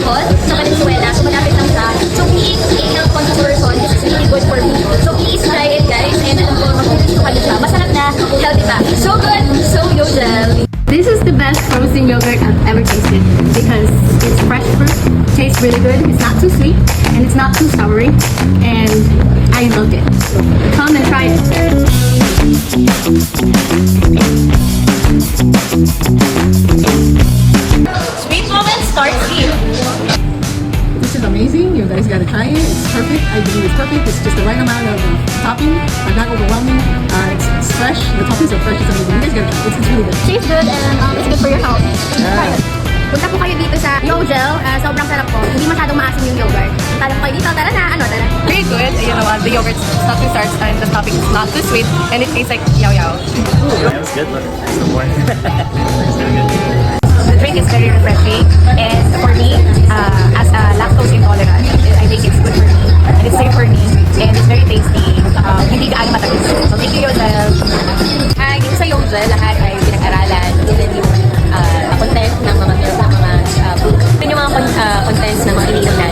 Hall sa Valenzuela. So malapit lang siya. So being a health conscious person, this is really good for me. So please try it guys. And alam ko, mag-gusto kayo siya. Masarap na, healthy pa. So good, so Yogel. This is the best frozen yogurt I've ever tasted because it's fresh fruit, tastes really good, it's not too sweet, and it's not too soury, and I loved it. So come and try it. Sweet moment starts here. This is amazing. You guys gotta try it. It's perfect. I believe it's perfect. It's just the right amount of topping, not overwhelming. It's fresh. The toppings are fresh. It's amazing. You guys gotta try it. It's really good. Tastes good and it's good for your health. Try it. Punta po kayo dito sa Yogel. Sobrang sarap po. Hindi masyadong maasim yung yogurt. Tara po kayo dito. Tara na. Tara. Very good. You know what? The yogurt's not too starch and the topping is not too sweet and it tastes like yao yao. That was good. Look, some more. The drink is very refreshing and for me, as a lactose intolerant, I think it's good for me and it's safe for me and it's very tasty. Hindi gaano matamis. So thank you, Yogel. Hi, dito sa Yogel, lahat ay pinag-aralan. Even yung content ng mga book. Yun yung mga contents ng mga ininom natin.